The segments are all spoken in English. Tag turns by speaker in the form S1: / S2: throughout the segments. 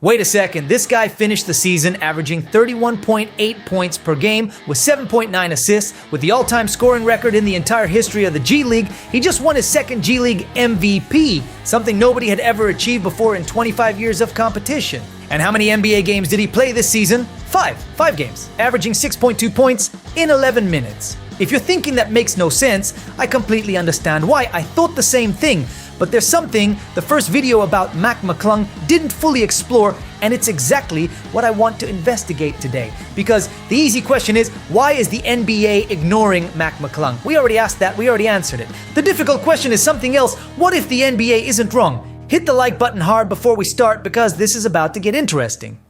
S1: Wait a second, this guy finished the season averaging 31.8 points per game with 7.9 assists. With the all-time scoring record in the entire history of the G League, he just won his second G League MVP, something nobody had ever achieved before in 25 years of competition. And how many NBA games did he play this season? Five games, averaging 6.2 points in 11 minutes. If you're thinking that makes no sense, I completely understand why. I thought the same thing. But there's something the first video about McClung didn't fully explore, and it's exactly what I want to investigate today. Because the easy question is, why is the NBA ignoring McClung? We already asked that, we already answered it. The difficult question is something else. What if the NBA isn't wrong? Hit the like button hard before we start, because this is about to get interesting.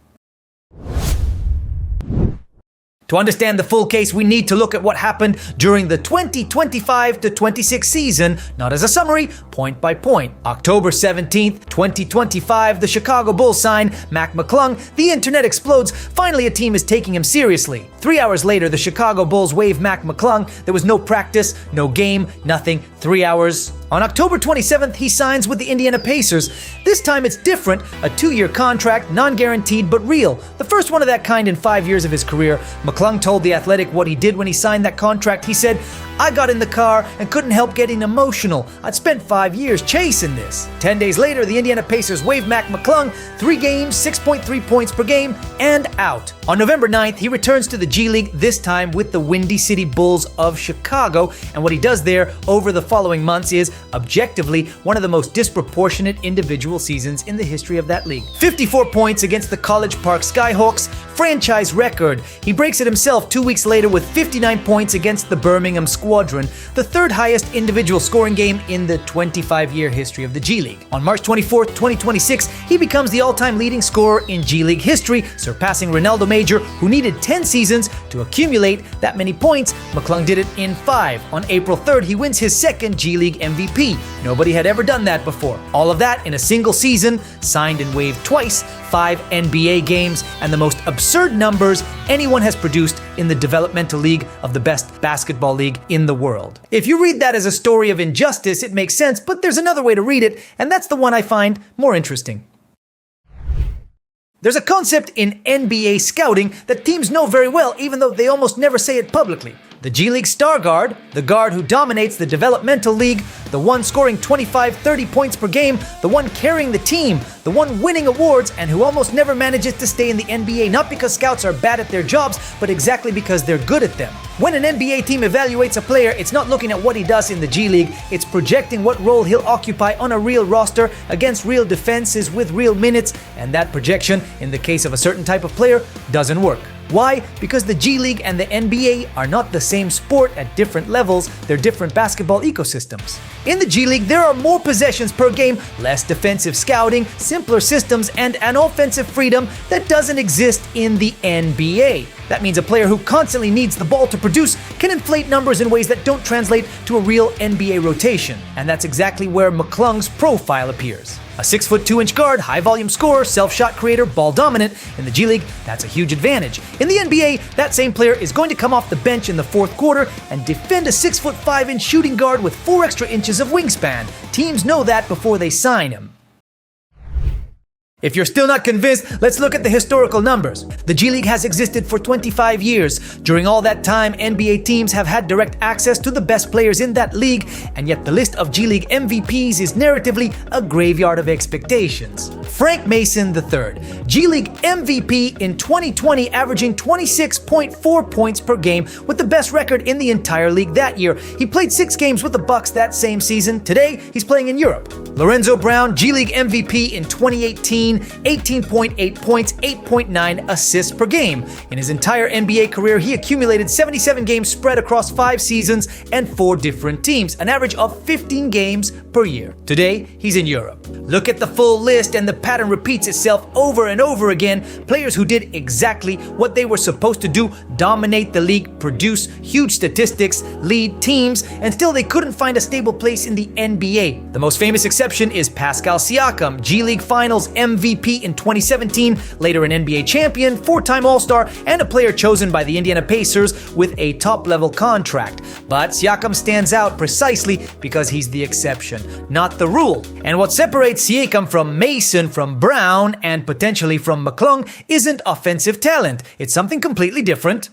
S1: To understand the full case, we need to look at what happened during the 2025-26 season, not as a summary, point by point. October 17th, 2025, the Chicago Bulls sign McClung, the internet explodes, finally a team is taking him seriously. 3 hours later, the Chicago Bulls waive McClung, there was no practice, no game, nothing, 3 hours. On October 27th, he signs with the Indiana Pacers. This time it's different, a 2-year contract, non-guaranteed but real. The first one of that kind in 5 years of his career. McClung told The Athletic what he did when he signed that contract. He said, "I got in the car and couldn't help getting emotional. I'd spent 5 years chasing this." 10 days later, the Indiana Pacers waived McClung, 3 games, 6.3 points per game, and out. On November 9th, he returns to the G League, this time with the Windy City Bulls of Chicago, and what he does there over the following months is, objectively, one of the most disproportionate individual seasons in the history of that league. 54 points against the College Park Skyhawks, franchise record. He breaks it himself 2 weeks later with 59 points against the Birmingham Squadron, the third highest individual scoring game in the 25-year history of the G League. On March 24th, 2026, he becomes the all-time leading scorer in G League history, surpassing Ronaldo Major, who needed 10 seasons to accumulate that many points. McClung did it in 5. On April 3rd, he wins his second G League MVP. Nobody had ever done that before. All of that in a single season, signed and waived twice, 5 NBA games, and the most absurd numbers anyone has produced in the developmental league of the best basketball league in the world. If you read that as a story of injustice, it makes sense, but there's another way to read it, and that's the one I find more interesting. There's a concept in NBA scouting that teams know very well, even though they almost never say it publicly. The G League star guard, the guard who dominates the developmental league, the one scoring 25-30 points per game, the one carrying the team, the one winning awards, and who almost never manages to stay in the NBA, not because scouts are bad at their jobs, but exactly because they're good at them. When an NBA team evaluates a player, it's not looking at what he does in the G League, it's projecting what role he'll occupy on a real roster against real defenses with real minutes, and that projection, in the case of a certain type of player, doesn't work. Why? Because the G League and the NBA are not the same sport at different levels, they're different basketball ecosystems. In the G League, there are more possessions per game, less defensive scouting, simpler systems, and an offensive freedom that doesn't exist in the NBA. That means a player who constantly needs the ball to produce can inflate numbers in ways that don't translate to a real NBA rotation. And that's exactly where McClung's profile appears. A 6'2" guard, high-volume scorer, self-shot creator, ball dominant. In the G League, that's a huge advantage. In the NBA, that same player is going to come off the bench in the fourth quarter and defend a 6'5" shooting guard with 4 extra inches of wingspan. Teams know that before they sign him. If you're still not convinced, let's look at the historical numbers. The G League has existed for 25 years. During all that time, NBA teams have had direct access to the best players in that league, and yet the list of G League MVPs is narratively a graveyard of expectations. Frank Mason III, G League MVP in 2020, averaging 26.4 points per game with the best record in the entire league that year. He played 6 games with the Bucks that same season. Today, he's playing in Europe. Lorenzo Brown, G League MVP in 2018, 18.8 points, 8.9 assists per game. In his entire NBA career, he accumulated 77 games spread across 5 seasons and 4 different teams, an average of 15 games per year. Today, he's in Europe. Look at the full list and the pattern repeats itself over and over again. Players who did exactly what they were supposed to do, dominate the league, produce huge statistics, lead teams, and still they couldn't find a stable place in the NBA. The most famous exception is Pascal Siakam, G League Finals MVP MVP in 2017, later an NBA champion, 4-time All-Star, and a player chosen by the Indiana Pacers with a top-level contract. But Siakam stands out precisely because he's the exception, not the rule. And what separates Siakam from Mason, from Brown, and potentially from McClung isn't offensive talent. It's something completely different.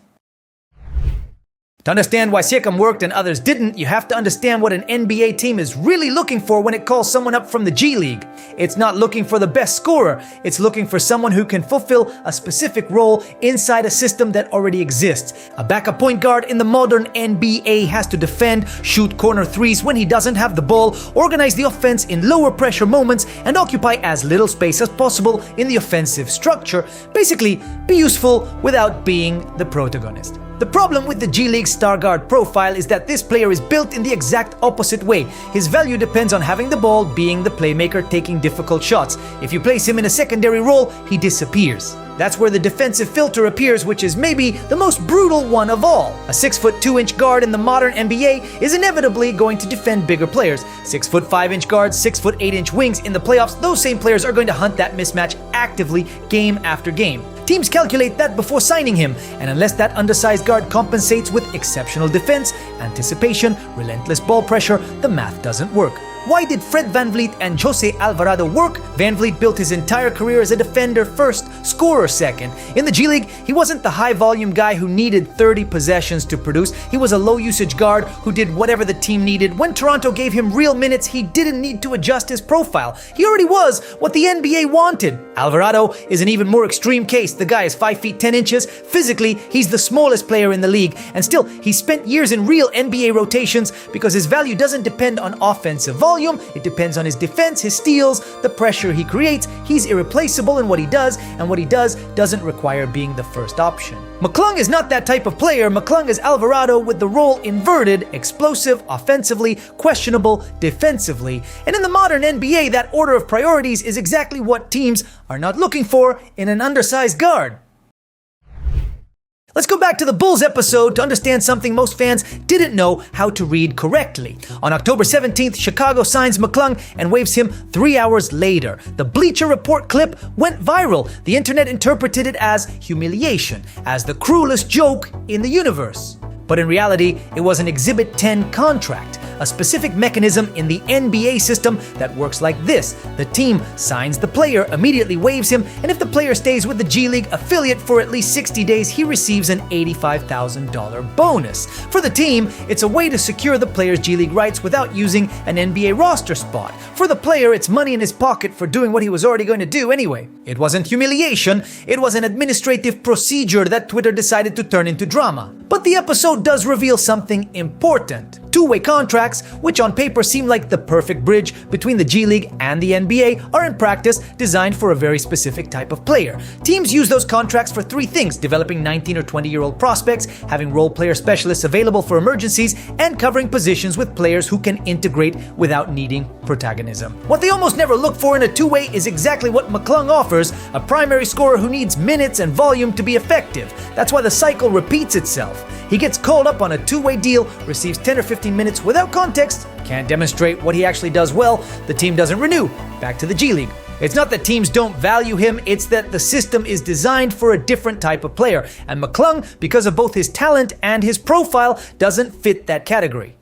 S1: To understand why Siakam worked and others didn't, you have to understand what an NBA team is really looking for when it calls someone up from the G League. It's not looking for the best scorer, it's looking for someone who can fulfill a specific role inside a system that already exists. A backup point guard in the modern NBA has to defend, shoot corner threes when he doesn't have the ball, organize the offense in lower pressure moments, and occupy as little space as possible in the offensive structure. Basically, be useful without being the protagonist. The problem with the G League star guard profile is that this player is built in the exact opposite way. His value depends on having the ball, being the playmaker, taking difficult shots. If you place him in a secondary role, he disappears. That's where the defensive filter appears, which is maybe the most brutal one of all. A 6'2" guard in the modern NBA is inevitably going to defend bigger players. 6'5" guards, 6'8" wings in the playoffs, those same players are going to hunt that mismatch actively game after game. Teams calculate that before signing him, and unless that undersized guard compensates with exceptional defense, anticipation, relentless ball pressure, the math doesn't work. Why did Fred VanVleet and Jose Alvarado work? VanVleet built his entire career as a defender first, scorer second. In the G League, he wasn't the high-volume guy who needed 30 possessions to produce. He was a low-usage guard who did whatever the team needed. When Toronto gave him real minutes, he didn't need to adjust his profile. He already was what the NBA wanted. Alvarado is an even more extreme case. The guy is 5 feet 10 inches. Physically, he's the smallest player in the league. And still, he spent years in real NBA rotations because his value doesn't depend on offensive volume. It depends on his defense, his steals, the pressure he creates. He's irreplaceable in what he does, and what he does doesn't require being the first option. McClung is not that type of player. McClung is Alvarado with the role inverted, explosive, offensively, questionable, defensively. And in the modern NBA, that order of priorities is exactly what teams are not looking for in an undersized guard. Let's go back to the Bulls episode to understand something most fans didn't know how to read correctly. On October 17th, Chicago signs McClung and waives him 3 hours later. The Bleacher Report clip went viral. The internet interpreted it as humiliation, as the cruelest joke in the universe. But in reality, it was an Exhibit 10 contract, a specific mechanism in the NBA system that works like this. The team signs the player, immediately waives him, and if the player stays with the G League affiliate for at least 60 days, he receives an $85,000 bonus. For the team, it's a way to secure the player's G League rights without using an NBA roster spot. For the player, it's money in his pocket for doing what he was already going to do anyway. It wasn't humiliation, it was an administrative procedure that Twitter decided to turn into drama. But the episode does reveal something important. Two-way contracts, which on paper seem like the perfect bridge between the G League and the NBA, are in practice designed for a very specific type of player. Teams use those contracts for three things: developing 19 or 20-year-old prospects, having role player specialists available for emergencies, and covering positions with players who can integrate without needing protagonism. What they almost never look for in a two-way is exactly what McClung offers: a primary scorer who needs minutes and volume to be effective. That's why the cycle repeats itself. He gets called up on a two-way deal, receives 10 or 15 minutes without context, can't demonstrate what he actually does well, the team doesn't renew, back to the G League. It's not that teams don't value him, it's that the system is designed for a different type of player, and McClung, because of both his talent and his profile, doesn't fit that category.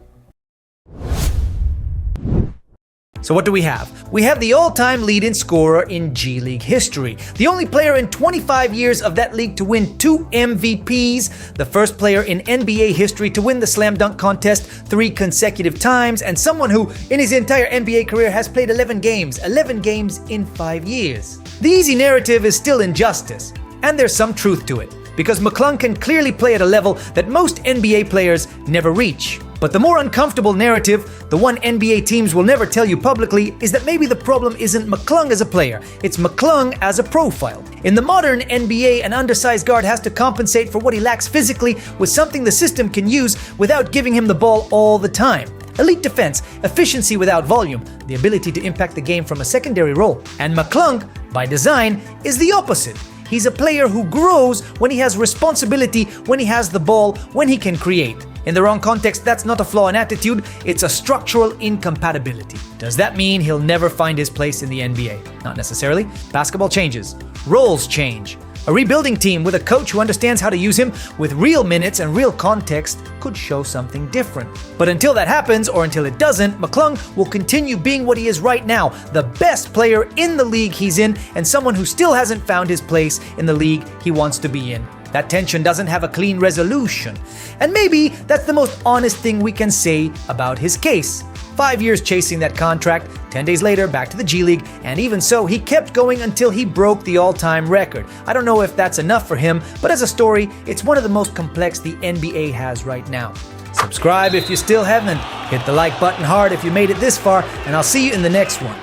S1: So what do we have? We have the all-time lead-in scorer in G League history. The only player in 25 years of that league to win 2 MVPs. The first player in NBA history to win the slam dunk contest 3 consecutive times. And someone who, in his entire NBA career, has played 11 games. 11 games in 5 years. The easy narrative is still injustice. And there's some truth to it. Because McClung can clearly play at a level that most NBA players never reach. But the more uncomfortable narrative, the one NBA teams will never tell you publicly, is that maybe the problem isn't McClung as a player, it's McClung as a profile. In the modern NBA, an undersized guard has to compensate for what he lacks physically with something the system can use without giving him the ball all the time. Elite defense, efficiency without volume, the ability to impact the game from a secondary role. And McClung, by design, is the opposite. He's a player who grows when he has responsibility, when he has the ball, when he can create. In the wrong context, that's not a flaw in attitude, it's a structural incompatibility. Does that mean he'll never find his place in the NBA? Not necessarily. Basketball changes. Roles change. A rebuilding team with a coach who understands how to use him with real minutes and real context could show something different. But until that happens, or until it doesn't, McClung will continue being what he is right now, the best player in the league he's in, and someone who still hasn't found his place in the league he wants to be in. That tension doesn't have a clean resolution. And maybe that's the most honest thing we can say about his case. 5 years chasing that contract, 10 days later back to the G League, and even so, he kept going until he broke the all-time record. I don't know if that's enough for him, but as a story, it's one of the most complex the NBA has right now. Subscribe if you still haven't, hit the like button hard if you made it this far, and I'll see you in the next one.